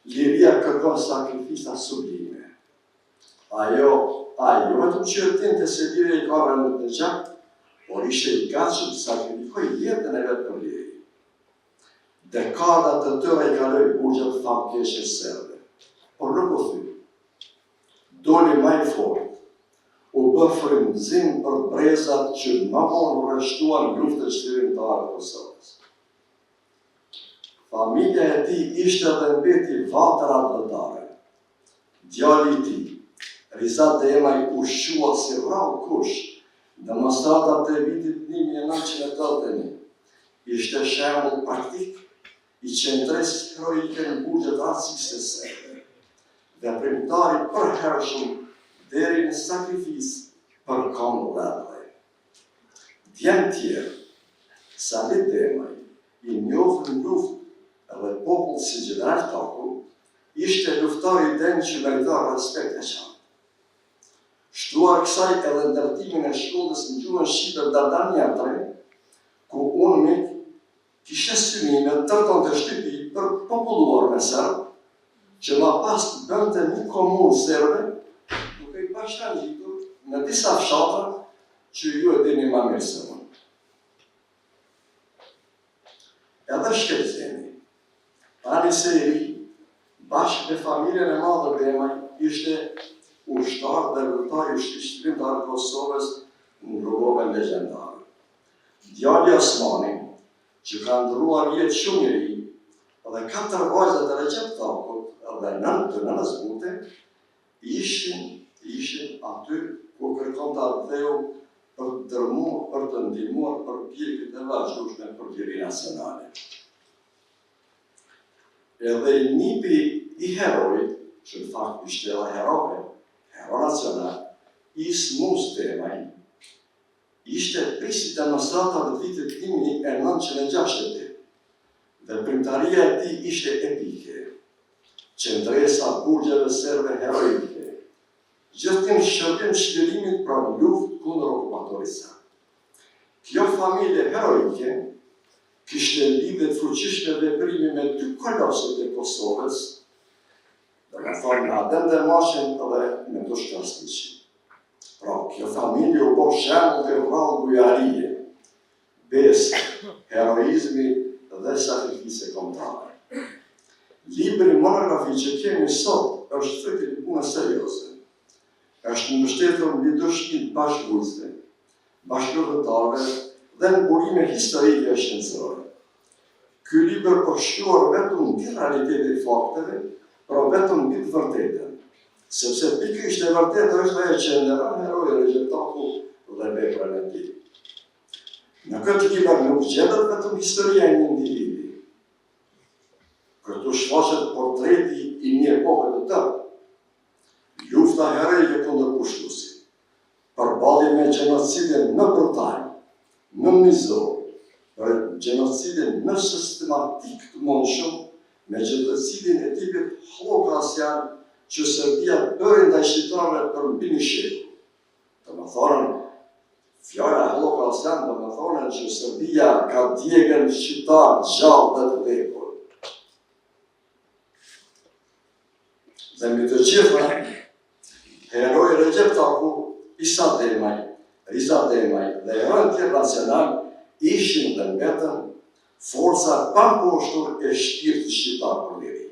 liria kërkon sakrifisa sublime. Ajo vetëm që e dinte se liria i ka rënë në gjak, por ishte i gatshëm të sakrifikoj jetën e vetë për liri. Dekadat të tëra i kaloi burgjat famkeqe serbe, por nuk u thy. Doli më i fortë, u bë frymëzim për brezat që më vonë rreshtuan luftën shtyrimtare të Kosovës. Familja e tij ishte dhe mbeti vatër atletare. Djali i tij, Rizat Temaj, u shqua si vrau kush demonstratat e vitit 1981. Ishte shembull praktik i qendresës heroike në burgjet raciste serbe. Veprimtari përhershëm deri në sakrificë për kombë dhe. Djemë tjerë, Salit Temaj, i njohur në luftë edhe popull si Gjeneral Taku, ishte luftar i denjë që meritor respekt e qartë. Shtuar kësaj edhe ndërtimin e shkollës në gjuhën shqipe Dardan Jatri, ku unë kishte synime të tërton të shtypi për populluar me serb, që ma pas të bënte një komunë serbe, duke i bashkangjitur në disa fshatra që ju e dini ma mirë se unë. Edhe Shkerzeni, tani se i ri, bashkë me familjen e madhe Temaj, ishte ushtar dhe lutar i shqiptar të Kosovës në rrugove legjendare. Djali Osmani, që ka ndruar jetë shumë i ri, dhe 4 vajzat e Recep Takut dhe 9 të nënës bute, ishin aty ku kërkon të ardheu për të dërmuar, për të ndihmuar për pjekjet e vazhdueshme për lirinë nacionale. edhe i nipi i herojit, që në fakt ishte edhe hero nacional, Ismus Demaj, ishte prisi demonstratave të vitit 1968, dhe primtaria e tij ishte epike, qendresa burgjeve serbe heroike, gjithtim shërbim çlirimit për luftë kundër okupatorit serb. Kjo familje heroike kishte lidhje të fuqishme veprimi me dy koloset e Kosovës, dhe me thonë në Adem Demashin dhe me Dush Krasniqin. Pra, kjo familje u bo shembull të rrallë bujarie, besë, heroizmi dhe sakrifise kombëtare. Libri monografi që kemi sot është thëti një punë serioze. Është mbështetur mbi 200 bashkëvujtëve, bashkëvëtarëve dhe në burime historike e shkencore. Ky libër është shkruar vetëm mbi realitetin e fakteve, por vetëm mbi të vërtetën, sepse pikërisht e vërteta është ajo që ndërron heroi Recep Tayyip dhe veprat e tij. Në këtë libër nuk gjendet vetëm historia e një individi. Këtu shfaqet portreti i një epoke të tërë. Lufta heroike kundër pushtuesit, përballje me gjenocidin në Brutal, në Mizor, për gjenocidin në sistematik të mundshëm, me gjenocidin e tipit holokaustian që Serbia bëri ndaj shqiptarëve për mbi një shekull. Domethënë, fjala holokaustian do të thonë që Serbia ka djegën shqiptar gjallë dhe të vdekur. Dhe me të gjitha, heroi Recep Tayyip, Isa Demaj, Riza Demaj dhe herojët tjerë nacional ishin dhe mbetën forca pamposhtur e shpirtit shqiptar për liri.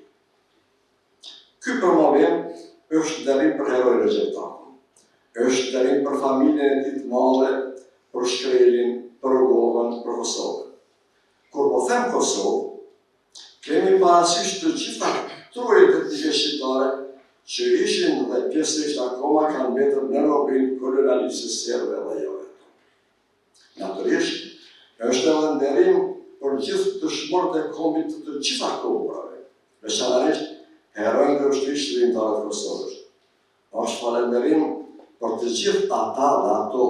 Ky promovim është dërim për heroi Recep Tayyip, është dërim për familjen e tij të madhe, për Shkrelin, për Rrugovën, për Kosovën. Kur po them Kosovë, kemi parasysh të gjitha trojet etnike shqiptare që ishin dhe pjesërisht akoma kanë mbetur në robin kolonialiste serbe dhe jo vetëm. Natyrisht, është edhe nderim për gjithë dëshmorët e kombit të gjitha kohërave, veçanërisht herojnë dhe ushtrisht shërimtarët të Kosovës. Është falënderim për të gjithë ata dhe ato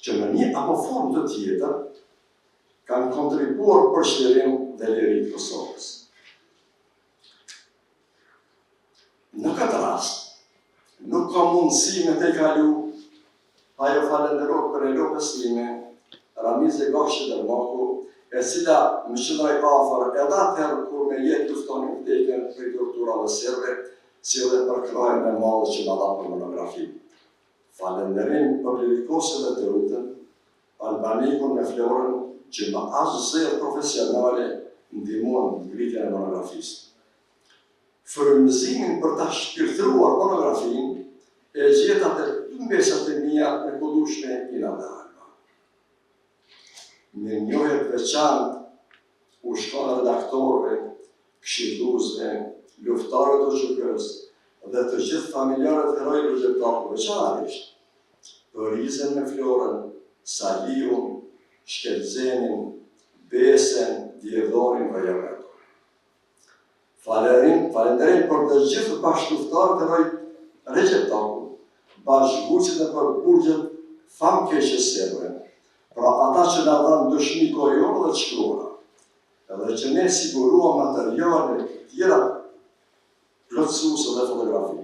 që në një apo formë të tjetër kanë kontribuar për shërim dhe liri të Kosovës. Në këtë rast, nuk ka mundësi me të kalu ajo falenderoj për Europës time, Ramize Gashi Dermaku, e cila më qëndroj afër edhe atëherë kur me jetë luftonin vdekjen për torturave serbe, si edhe për krajën e madhe që na dha për monografi. Falenderim për lirikosëve të rutën, Albanikun me Florën, që më aq zërë profesionale ndihmuan në ngritjen e monografisë. Frymëzimin për ta shpirtëruar monografin e gjeta të dy mbesat e mia e kodhushme i Nadalba. Në njohjet veçantë u shkon redaktorëve, këshilluesve, luftarëve të QK-s dhe të gjithë familjarët herojë Recep Tayyip veçanërisht, Përizën me Florën, Saliun, Shkelzenin, Besen, Djedhorin dhe Javet. Falenderim për të gjithë bashkëluftarët e herojë Recep Tayyip, bashkëvujtësit e për burgjet famkeqe serbe, pra ata që na dhanë dëshmi kohërore dhe të shkruara, edhe që ne siguruam materiale të tjera plotësuese dhe fotografi.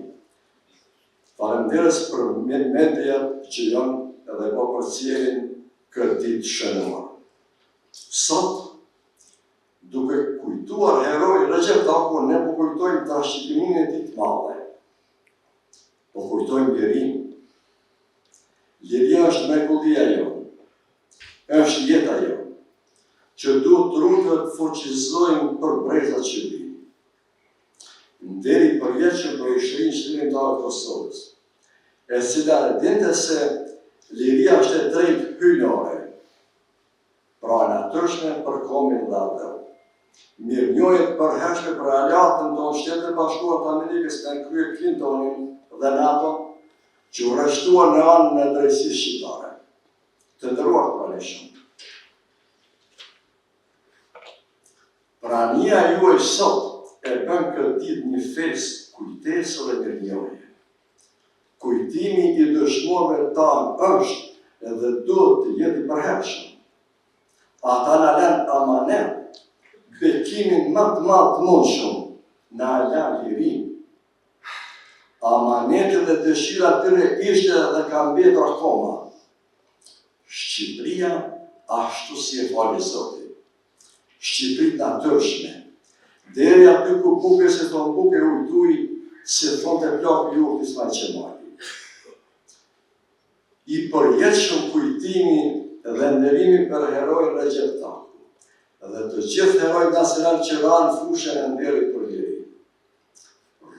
Falenderës për mediat që janë edhe po përcjellin këtë ditë shënuar. Sot, duke kujtuar heroi Recep Tayyip, ne po kujtojmë trashëgiminë e tij të madhe. Po kujtojmë lirin. Liria është mrekullia jonë, është jeta jonë, që duhet rrugëve të fuqizojmë për brezat që vinë. Nderi përjetshëm për Shoqërinë Shërimtare të Kosovës, e cila e dinte se liria është e drejtë hyjnore, pra e natyrshme për kombin dhe atë. Mirënjohjet përhershme për aleatën tonë Shtetet e Bashkuara të Amerikës me krye Clintonin dhe NATO, që u rreshtuan në anën e drejtësisë shqiptare. Të nderuar pranishëm. Prania juaj sot e bën këtë ditë një festë kujtesë dhe mirënjohje. Kujtimi i dëshmorëve tanë është edhe duhet të jetë i përhershëm. Ata na lënë amanet, bekimin më të madh të mundshëm, na lënë lirinë. Amanetet dhe dëshira tyre ishte dhe ka mbetur akoma. Shqipëria ashtu si e fali Zoti. Shqipëri natyrshme. Deri aty ku buke se thon buke ujtuj, se fonte plak jurti s'ma qemali. I përjetshëm kujtimi dhe nderimi për herojin Recep Taku, dhe të gjithë herojt nacional që ranë fushën e nderit për liri.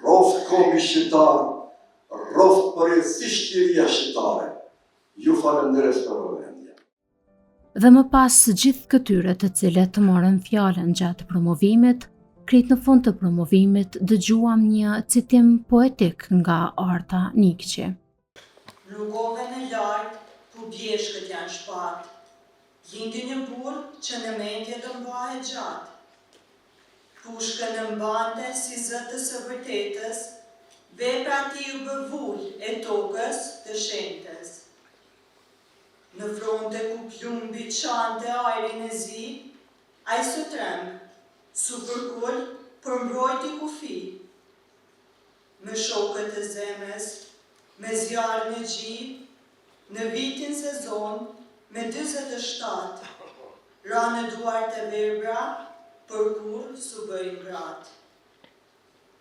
Roft kombi shqiptar, roft përjetësisht liria shqiptare, ju falenderes për vëmendje. Dhe më pas së gjithë këtyre të cilët të morën fjalën gjatë promovimit, krejt në fund të promovimit dëgjuam një citim poetik nga Arta Nikçi. Rrugove në lartë, ku bjeshkët janë shpatë, lindi një burr që në mendje do mbahet gjatë. Pushkën në mbante si zëtës së vërtetës, vepra ti u bëvull e tokës të shenjtës. Në fronte ku plumbi çante ajrin e zi, ai së tremb, su përkull për mbrojti kufi. Me shokët e zemës, me zjarën e gjit, në vitin sezon, me 27, ra në duart e verbra, për kur su bëjnë gratë.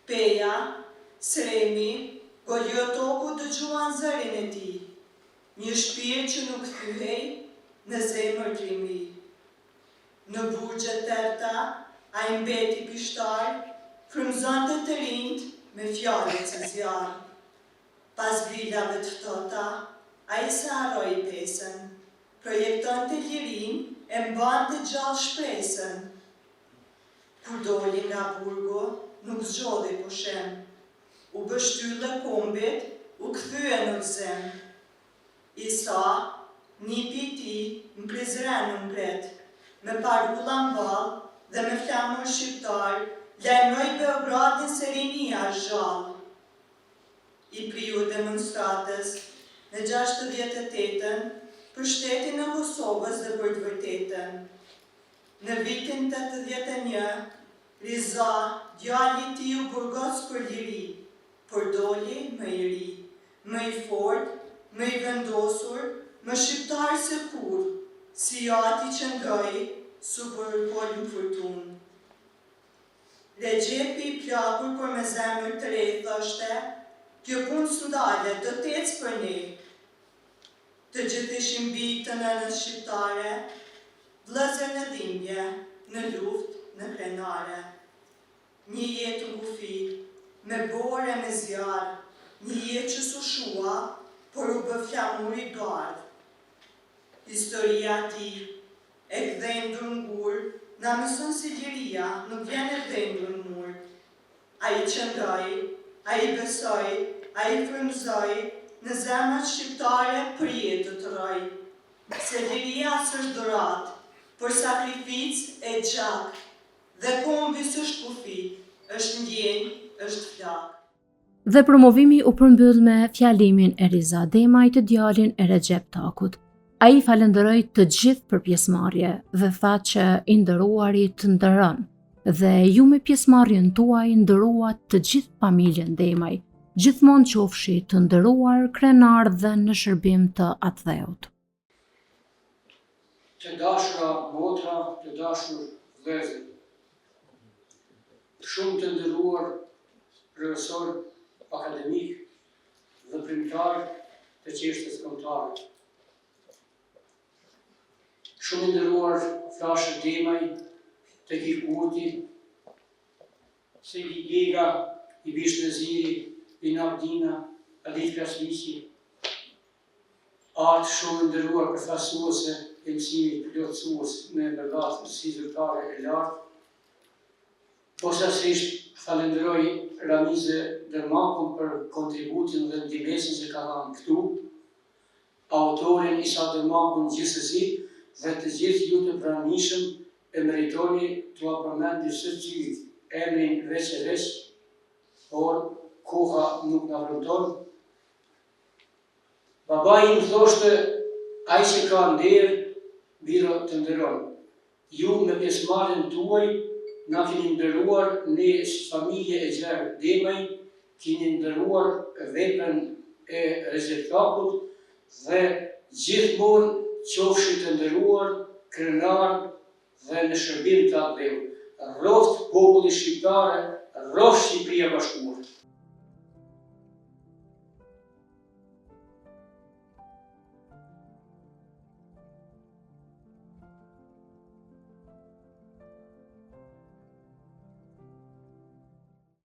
Peja, Sremi, Goliotoku dëgjuan zërin e ti, një shpirë që nuk thyhej në zemër trimri. Në burgjet tërta, a i mbeti pishtar, frymëzonte të rinjt me fjalët së zjarë. Pas vilave të ftohta, a i se harroi pesën, projektonte lirin e mbante gjallë shpresën. Kur doli nga burgu, nuk zgjodhi pushem. U bështylle kombit, u kthye në gzem. Isa, nipi i tij, m'prizren në mbret, me parulla m'ball dhe me flamur shqiptar, lajmëroi Beogradin se rinia është gjallë. I priu demonstratës në 68-ën për shtetin e Kosovës dhe për të vërtetën. Në vitin 81, Riza, djali i tij u burgos për liri, por doli më i ri, më i fortë, më i vendosur, më shqiptar se kur, si ati që ngaj, su përkoll në furtunë. Recepi i plakur për me zemër të re thoshte, kjo punë s'ndale, do t'ecë për ne. Të gjithë ishim bijtë të nënës shqiptare, vëllezër në dhimbje, në luftë, në krenare. Një jetë në kufi, me bore me zjarë, një jetë që su shua, por u bë flamur i gardë. Historia ti, e këdhendur n'gur, na mëson si liria nuk vjen e dhendur n'mur. A i qëndoj, a i besoj, a i frymëzoj, në zemrat shqiptare për jetë të roj. Se liria s'është dhurat, por sakrificë e gjak, dhe kombi s'është kufi, është ndjenjë, është flak. Dhe promovimi u përmbyll me fjalimin e Riza Demajt të djalin e Recep Takut. Ai falenderoi të gjithë për pjesëmarrje dhe tha që i nderuarit të nderon dhe ju me pjesëmarrjen tuaj nderuat të gjithë familjen Demaj, gjithmonë qofshi të nderuar krenar dhe në shërbim të atdheut. Të dashura motra, të dashur vëllezër, shumë të nderuar profesor akademik dhe primtar të çështjes kombëtare. Shumë i nderuar Flasher Demaj, Teki Kurti, Segi Gjega, Ibish Veziri, Binardina, Alit Krasniqi, artë shumë i nderuar përfaqësuese e mësimit plotësues në ndërlatë si zyrtare e lartë. Posaçërisht falenderoj Ramize Dermakun për kontributin dhe ndihmën që ka dhënë këtu, autorin Isa Dermakun gjithsesi dhe të gjithë ju të pranishëm e meritoni t'ua përmendi së cilit emrin veç e veç, por koha nuk na vremton. Babai im thoshte, ai që ka nder, biro të nderon. Ju me pjesëmarrjen tuaj na keni nderuar ne si familje e gjerë Demaj, keni nderuar veprën e Recep Takut dhe gjithmonë qofshi të nderuar, krenar dhe në shërbim të atë dheu. Rroft populli shqiptare, rroft Shqipëria Bashkuar.